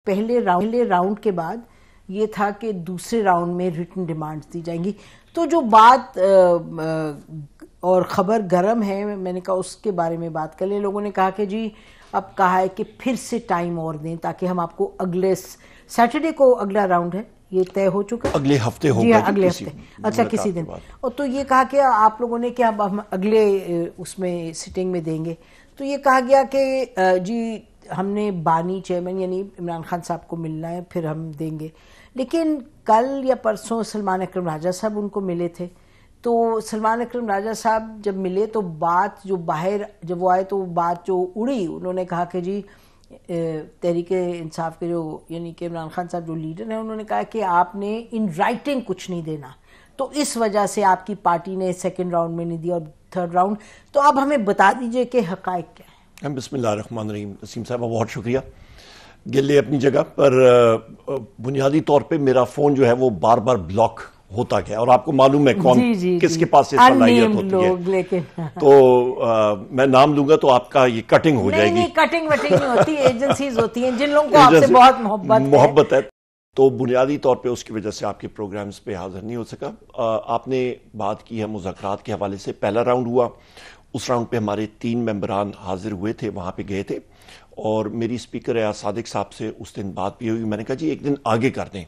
پہلے راؤنڈ کے بعد یہ تھا کہ دوسرے راؤنڈ میں ریٹن ڈیمانڈز دی جائیں گی. تو جو بات اور خبر گرم ہے میں نے کہا اس کے بارے میں بات کر لیں. لوگوں نے کہا کہ جی اب کہا ہے کہ پھر سے ٹائم اور دیں تاکہ ہم آپ کو اگلے سیٹرڈے کو اگلا راؤنڈ ہے یہ طے ہو چکا ہے اگلے ہفتے ہوگا. جی ہاں اگلے ہفتے. اچھا کسی دن. اور تو یہ کہا کہ آپ لوگوں نے کہ اب ہم اگلے اس میں سٹنگ میں دیں گے. تو یہ کہا گیا کہ جی ہم نے بانی چیئرمین یعنی عمران خان صاحب کو ملنا ہے پھر ہم دیں گے. لیکن کل یا پرسوں سلمان اکرم راجہ صاحب ان کو ملے تھے. تو سلمان اکرم راجہ صاحب جب ملے تو بات جو باہر جب وہ آئے تو بات جو اڑی انہوں نے کہا کہ جی تحریک انصاف کے جو یعنی کہ عمران خان صاحب جو لیڈر ہیں انہوں نے کہا کہ آپ نے ان رائٹنگ کچھ نہیں دینا تو اس وجہ سے آپ کی پارٹی نے سیکنڈ راؤنڈ میں نہیں دیا اور تھرڈ راؤنڈ. تو اب ہمیں بتا دیجئے کہ حقائق کیا ہیں. بسم اللہ الرحمن الرحیم. نسیم صاحبہ بہت شکریہ. گلے اپنی جگہ پر بنیادی طور پہ میرا فون جو ہے وہ بار بار بلاک ہوتا گیا اور آپ کو معلوم ہے کون کس کے پاس صلاحیت ہوتی ہے. تو میں نام لوں گا تو آپ کا یہ کٹنگ ہو جائے گی. نہیں کٹنگ وٹنگ نہیں ہوتی. ایجنسیز ہوتی ہیں جن لوگوں کو آپ سے بہت محبت ہے. تو بنیادی طور پہ اس کی وجہ سے آپ کے پروگرامز پہ حاضر نہیں ہو سکا. آپ نے بات کی ہے مذاکرات کے حوالے سے. پہلا راؤنڈ ہوا. اس راؤنڈ پہ ہمارے 3 ممبران حاضر ہوئے تھے وہاں پہ گئے تھے اور میری سپیکر ریاض صادق صاحب سے اس دن بات بھی ہوئی. میں نے کہا جی ایک دن آگے کر دیں.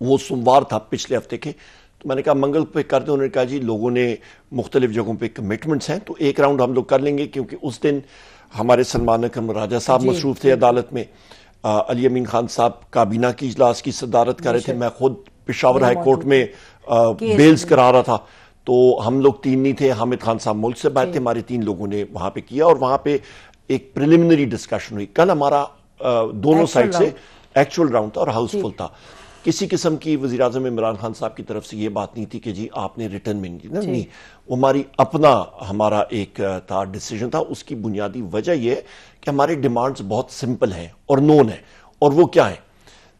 وہ سوموار تھا پچھلے ہفتے کے. تو میں نے کہا منگل پہ کر دیں. انہوں نے کہا جی لوگوں نے مختلف جگہوں پہ کمٹمنٹس ہیں تو ایک راؤنڈ ہم لوگ کر لیں گے کیونکہ اس دن ہمارے سلمان اکرم راجہ صاحب مصروف تھے عدالت میں. علی امین خان صاحب کابینہ کی اجلاس کی صدارت کر رہے تھے. میں خود پشاور ہائی کورٹ میں بیلز کرا رہا تھا. تو ہم لوگ 3 نہیں تھے. حامد خان صاحب ملک سے باہر تھے. ہمارے 3 لوگوں نے وہاں پہ کیا اور وہاں پہ ایک پریلیمنری ڈسکشن ہوئی. کل ہمارا دونوں سائڈ سے ایکچول راؤنڈ تھا اور ہاؤس فل تھا. کسی قسم کی وزیراعظم عمران خان صاحب کی طرف سے یہ بات نہیں تھی کہ جی آپ نے ریٹرن میں نہیں. وہ ہمارا ایک تھا ڈیسیجن تھا. اس کی بنیادی وجہ یہ ہے کہ ہمارے ڈیمانڈز بہت سمپل ہیں اور نون ہیں. اور وہ کیا ہیں؟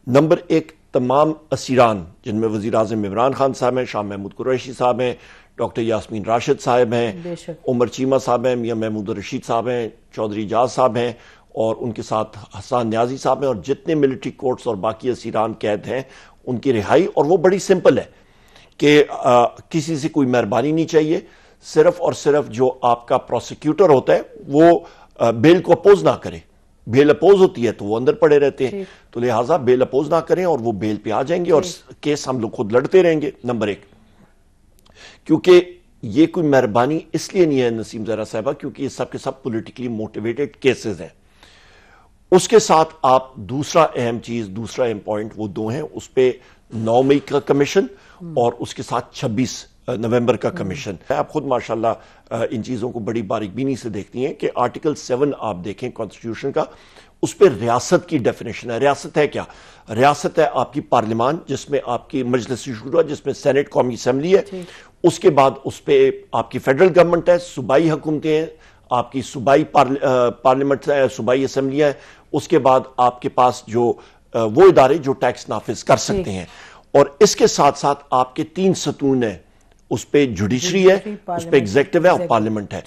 نمبر 1 تمام اسیران جن میں وزیراعظم عمران خان صاحب ہیں, شاہ محمود قریشی صاحب ہیں, ڈاکٹر یاسمین راشد صاحب ہیں, عمر چیمہ صاحب ہیں, میاں محمود الرشید صاحب ہیں, چودھری اجاز صاحب ہیں اور ان کے ساتھ حسان نیازی صاحب ہیں اور جتنے ملٹری کورٹس اور باقی اسیران قید ہیں ان کی رہائی. اور وہ بڑی سمپل ہے کہ کسی سے کوئی مہربانی نہیں چاہیے. صرف اور صرف جو آپ کا پروسیکیوٹر ہوتا ہے وہ بیل کو اپوز نہ کرے. بیل اپوز ہوتی ہے تو وہ اندر پڑے رہتے ہیں. تو لہٰذا بیل اپوز نہ کریں اور وہ بیل پہ آ جائیں گے اور کیس ہم لوگ خود لڑتے رہیں گے. نمبر 1 کیونکہ یہ کوئی مہربانی اس لیے نہیں ہے نسیم زہرا صاحبہ کیونکہ یہ سب کے سب پولیٹیکلی موٹیویٹڈ کیسز ہیں. اس کے ساتھ آپ دوسرا اہم چیز دوسرا اہم پوائنٹ وہ 2 ہیں. اس پہ 9 مئی کا کمیشن اور اس کے ساتھ 26 نومبر کا کمیشن. آپ خود ماشاءاللہ ان چیزوں کو بڑی باریک بینی سے دیکھتی ہیں کہ آرٹیکل 7 آپ دیکھیں کانسٹیٹیوشن کا. اس پہ ریاست کی ڈیفینیشن ہے. ریاست ہے کیا؟ ریاست ہے آپ کی پارلیمان جس میں آپ کی مجلس شورا جس میں سینٹ قومی اسمبلی ہے. اس کے بعد اس پہ آپ کی فیڈرل گورنمنٹ ہے, صوبائی حکومتیں ہیں, آپ کی صوبائی پارلیمنٹ ہے, صوبائی اسمبلیاں ہیں. اس کے بعد آپ کے پاس جو وہ ادارے جو ٹیکس نافذ کر سکتے ہیں. اور اس کے ساتھ ساتھ آپ کے 3 ستون ہیں. اس پہ جوڈیشری ہے, اس پہ ایگزیکٹو ہے اور پارلیمنٹ ہے.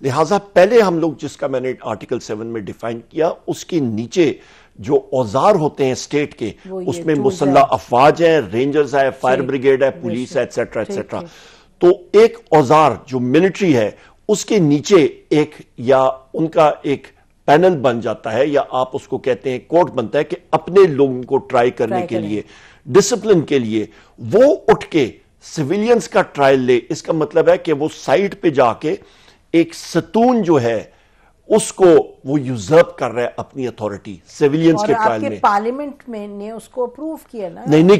لہٰذا پہلے ہم لوگ جس کا میں نے آرٹیکل 7 میں ڈیفائن کیا اس کے نیچے جو اوزار ہوتے ہیں اسٹیٹ کے اس میں مسلح افواج ہیں, رینجرز ہے, فائر بریگیڈ ہے, پولیس ہے, ایٹسیٹرا ایٹسیٹرا. تو ایک اوزار جو ملٹری ہے اس کے نیچے ایک یا ان کا ایک پینل بن جاتا ہے یا آپ اس کو کہتے ہیں کورٹ بنتا ہے کہ اپنے لوگوں کو ٹرائی کرنے کے لیے ڈسپلن کے لیے وہ اٹھ کے سیویلینز کا ٹرائل لے. اس کا مطلب ہے کہ وہ سائٹ پہ جا کے ایک ستون جو ہے اس کو وہ یوزرپ کر رہا ہے اپنی اتھارٹی سیویلینز کے ٹرائل میں. اور آپ کے پارلیمنٹ میں نے اس کو اپروو کیا نا؟ نہیں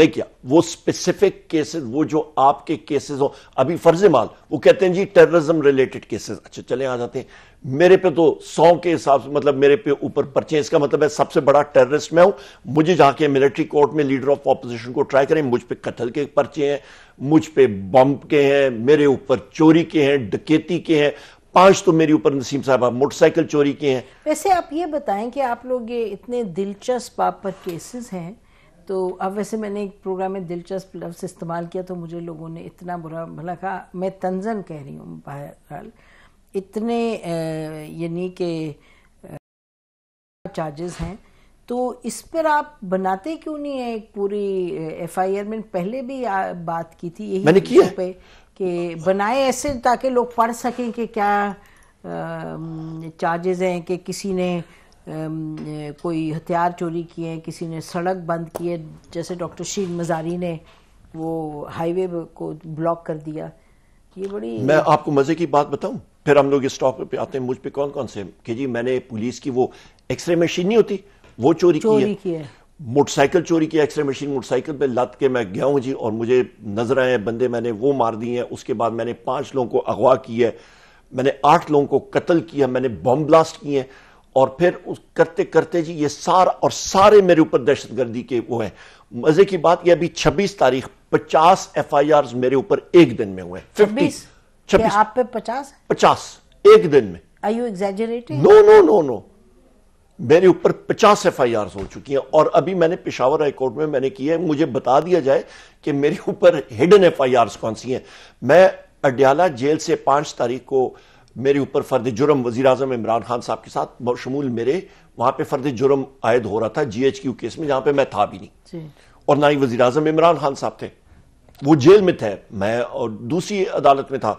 کیا. وہ اسپیسیفک کیسز وہ جو آپ کے کیسز ہو ابھی فرض مال وہ کہتے ہیں جی ٹیررزم ریلیٹڈ کیسز. اچھا چلیں آ جاتے ہیں. میرے پہ تو 100 کے حساب سے مطلب میرے پہ اوپر پرچے. اس کا مطلب ہے سب سے بڑا ٹیررسٹ میں ہوں. مجھے جا کے ملٹری کورٹ میں لیڈر آف اپوزیشن کو ٹرائی کریں. مجھ پہ قتل کے پرچے ہیں, مجھ پہ بمب کے ہیں, میرے اوپر چوری کے ہیں, ڈکیتی کے ہیں, 5 تو میرے اوپر نسیم صاحبہ موٹر سائیکل چوری کے ہیں. ویسے آپ یہ بتائیں کہ آپ لوگ یہ اتنے دلچسپ آپ پر کیسز ہیں تو اب ویسے میں نے ایک پروگرام میں دلچسپ لفظ استعمال کیا تو مجھے لوگوں نے اتنا برا بھلا کہا. میں طنزاً کہہ رہی ہوں بہرحال اتنے یعنی کہ چارجز ہیں تو اس پر آپ بناتے کیوں نہیں ہیں ایک پوری ایف آئی آر؟ میں پہلے بھی بات کی تھی یہی میں نے کیا پہ کہ بنائے ایسے تاکہ لوگ پڑھ سکیں کہ کیا چارجز ہیں، کہ کسی نے کوئی ہتھیار چوری کیے ہیں، کسی نے سڑک بند کی ہے، جیسے ڈاکٹر شین مزاری نے وہ ہائی وے کو بلاک کر دیا. یہ بڑی، میں آپ کو مزے کی بات بتاؤں، پھر ہم لوگ اس ٹاپک پہ آتے ہیں. مجھ پہ کون کون سے کہ جی میں نے پولیس کی وہ ایکس رے مشین نہیں ہوتی وہ چوری کی ہے، موٹر سائیکل چوری کی، X ray machine motor cycle پہ لد کے میں گیا ہوں جی، اور مجھے نظر آئے بندے، میں نے وہ مار دی ہیں. اس کے بعد میں نے 5 لوگوں کو اغوا کی ہے، میں نے 8 لوگوں کو قتل کیا، میں نے بم بلاسٹ کیے، اور پھر کرتے کرتے جی یہ سارے میرے اوپر دہشت گردی کے وہ ہیں. مزے کی بات یہ ابھی 26 تاریخ 50 ایف آئی آرز میرے اوپر ایک دن میں ہوئے. 26 آپ پہ 50 ایک دن میں. Are you exaggerating? نو میرے اوپر 50 ایف آئی آرز ہو چکی ہیں. اور ابھی میں نے پشاور ہائی کورٹ میں نے کیا ہے، مجھے بتا دیا جائے کہ میرے اوپر ہڈن ایف آئی آرز کون سی ہیں. میں اڈیالہ جیل سے 5 تاریخ کو میرے اوپر فرد جرم وزیر اعظم عمران خان صاحب کے ساتھ شمول میرے وہاں پہ فرد جرم عائد ہو رہا تھا جی ایچ کیو کیس میں، جہاں پہ میں تھا بھی نہیں اور نہ ہی وزیر اعظم عمران خان صاحب تھے. وہ جیل میں تھے، میں اور دوسری عدالت میں تھا.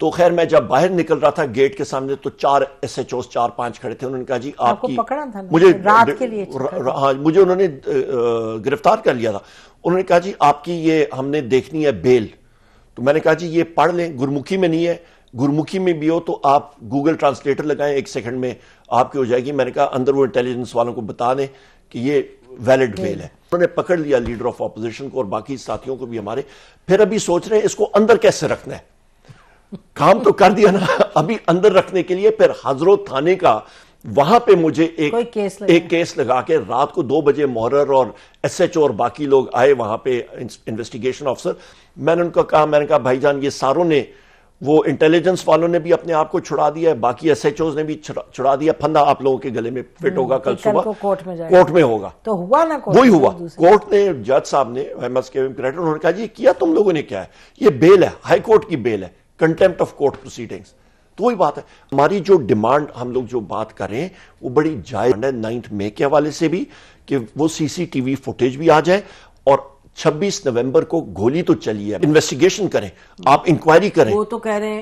تو خیر میں جب باہر نکل رہا تھا گیٹ کے سامنے تو 4 ایس ایچ اوز 4-5 کھڑے تھے. انہوں نے کہا جی آپ کی مجھے انہوں نے گرفتار کر لیا تھا. انہوں نے کہا جی آپ کی یہ ہم نے دیکھنی ہے بیل. تو میں نے کہا جی یہ پڑھ لیں، گرمکھی میں نہیں ہے، گرمکھی میں بھی ہو تو آپ گوگل ٹرانسلیٹر لگائیں، 1 سیکنڈ میں آپ کی ہو جائے گی. میں نے کہا اندر وہ انٹیلیجنس والوں کو بتا دیں کہ یہ ویلڈ بیل ہے. انہوں نے پکڑ لیا لیڈر آف اپوزیشن کو اور باقی ساتھیوں کو بھی ہمارے. پھر ابھی سوچ رہے ہیں اس کو اندر کیسے رکھنا ہے. کام تو کر دیا نا، ابھی اندر رکھنے کے لیے پھر حضرت تھانے کا وہاں پہ مجھے ایک کیس لگا کے رات کو 2 بجے محرر اور ایس ایچ او اور باقی لوگ آئے وہاں پہ انویسٹیگیشن آفیسر. میں نے ان کو کہا، میں نے کہا بھائی جان یہ ساروں نے، وہ انٹیلیجنس والوں نے بھی اپنے آپ کو چھڑا دیا ہے، باقی ایس ایچ اوز نے بھی چھڑا دیا. پھندا آپ لوگوں کے گلے میں فٹ ہوگا کل صبح کورٹ میں ہوگا. تو ہوا نا، وہی ہوا. کورٹ نے جج صاحب نے انہوں نے کہا جی کیا تم لوگوں نے کیا ہے، یہ بیل ہے، ہائی کورٹ کی بیل ہے، کنٹیمپٹ آف کورٹ پروسیڈنگز. تو وہی بات ہے. ہماری جو ڈیمانڈ ہم لوگ جو بات کر رہے ہیں وہ بڑی جائز ہے 9 مئی کے حوالے سے بھی، کہ وہ سی سی ٹی وی فوٹیج بھی آ جائے، اور 26 نومبر کو گولی تو چلی ہے، انویسٹیگیشن کریں، آپ انکوائری کریں. وہ تو کہہ رہے ہیں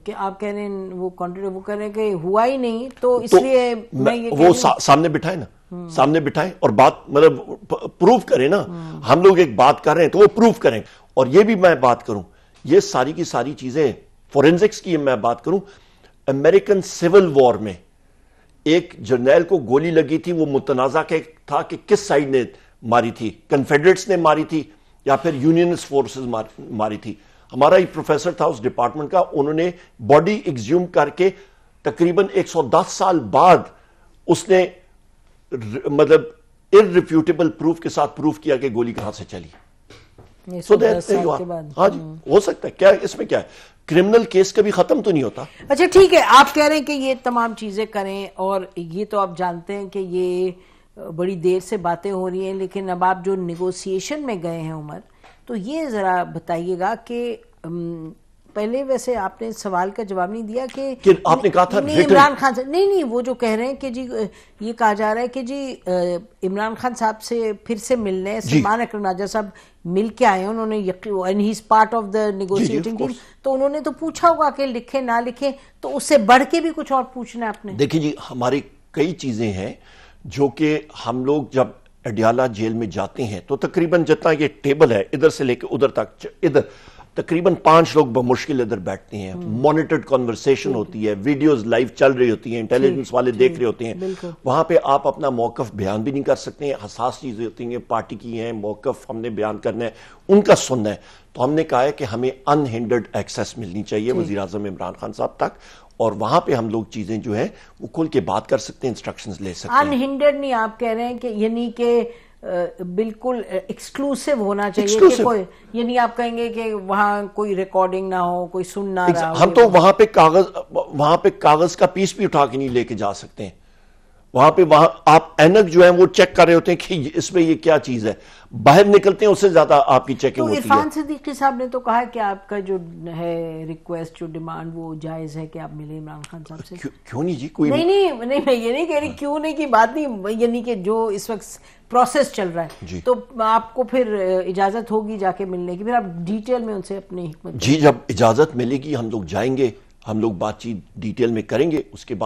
کہ آپ کہہ رہے ہیں وہ کہہ رہے ہیں کہ ہوا ہی نہیں، تو اس لیے میں یہ وہ سامنے بٹھائیں نا، سامنے بٹھائیں اور بات مطلب پروف کریں نا. ہم لوگ ایک بات کر رہے ہیں تو وہ پروف کریں. اور یہ بھی میں بات کروں، یہ ساری کی ساری چیزیں فورینزکس کی میں بات کروں. امریکن سول وار میں ایک جرنیل کو گولی لگی تھی، وہ متنازع تھا کہ کس سائیڈ نے ماری تھی، کنفیڈریٹس نے ماری تھی یا پھر یونینسٹ فورسز ماری تھی. ہمارا ایک پروفیسر تھا اس ڈپارٹمنٹ کا، انہوں نے باڈی ایکزیوم کر کے تقریباً 110 سال بعد اس نے مطلب irrefutable پروف کے ساتھ پروف کیا کہ گولی کہاں سے چلی. ہاں جی ہو سکتا ہے. کیا اس میں کیا ہے، کرمنل کیس کبھی ختم تو نہیں ہوتا. اچھا ٹھیک ہے، آپ کہہ رہے ہیں کہ یہ تمام چیزیں کریں، اور یہ تو آپ جانتے ہیں کہ یہ بڑی دیر سے باتیں ہو رہی ہیں، لیکن اب آپ جو نیگوسیشن میں گئے ہیں عمر، تو یہ ذرا بتائیے گا کہ پہلے ویسے آپ نے سوال کا جواب نہیں دیا کہ آپ نے کہا تھا عمران خان سے نہیں وہ جو کہہ رہے ہیں کہ جی یہ کہا جا رہا ہے کہ جی عمران خان صاحب سے پھر سے ملنے سلمان اکرم راجہ صاحب مل کے آئے ہیں، انہوں نے and he is part of the negotiating team, تو انہوں نے تو پوچھا ہوگا کہ لکھیں نہ لکھیں، تو اس سے بڑھ کے بھی کچھ اور پوچھنا ہے آپ نے. دیکھیں جی ہماری کئی چیزیں ہیں جو کہ ہم لوگ جب اڈیالہ جیل میں جاتے ہیں تو تقریباً جتنا یہ ٹیبل ہے ادھر سے لے کے ادھر تک، ادھر تقریباً 5 لوگ بمشکل ادھر بیٹھتے ہیں، مانیٹرڈ کنورسیشن ہوتی ہے، ویڈیوز لائیو چل رہی ہوتی ہیں، انٹیلیجنس والے دیکھ رہے ہوتے ہیں. وہاں پہ آپ اپنا موقف بیان بھی نہیں کر سکتے ہیں، حساس چیزیں ہوتی ہیں، پارٹی کی ہیں، موقف ہم نے بیان کرنا ہے، ان کا سننا ہے. تو ہم نے کہا ہے کہ ہمیں انہنڈرڈ ایکسیس ملنی چاہیے وزیر اعظم عمران خان صاحب تک، اور وہاں پہ ہم لوگ چیزیں جو ہیں وہ کھل کے بات کر سکتے ہیں، انسٹرکشنز لے سکتے ہیں. انہنڈرڈ نہیں آپ کہہ رہے ہیں کہ یعنی کہ بالکل ایکسکلوسیو ہونا چاہیے کہ کوئی، یعنی آپ کہیں گے کہ وہاں کوئی ریکارڈنگ نہ ہو، کوئی سن نہ رہا ہو. ہم تو وہاں پہ کاغذ کا پیس بھی اٹھا کے نہیں لے کے جا سکتے ہیں. وہاں پہ آپ اینک جو ہے وہ چیک کر رہے ہوتے ہیں کہ اس میں یہ کیا چیز ہے, باہر نکلتے ہیں اس سے زیادہ آپ کی چیکنگ ہوتی ہے. تو عرفان صدیقی صاحب نے تو کہا کہ آپ کا جو ہے ریکویسٹ, جو ڈیمانڈ, وہ جائز ہے کہ آپ ملیں عمران خان صاحب سے. کیوں نہیں جی, کوئی نہیں میں یہ نہیں کہہ رہی کیوں نہیں کی بات نہیں, یعنی کہ جو اس وقت پروسیس چل رہا ہے تو آپ کو پھر اجازت ہوگی جا کے ملنے کی, پھر آپ ڈیٹیل میں ان سے اپنی حکمت. جی جب اجازت ملے گی ہم لوگ جائیں گے, ہم لوگ بات چیت ڈیٹیل میں کریں گے, اس کے بعد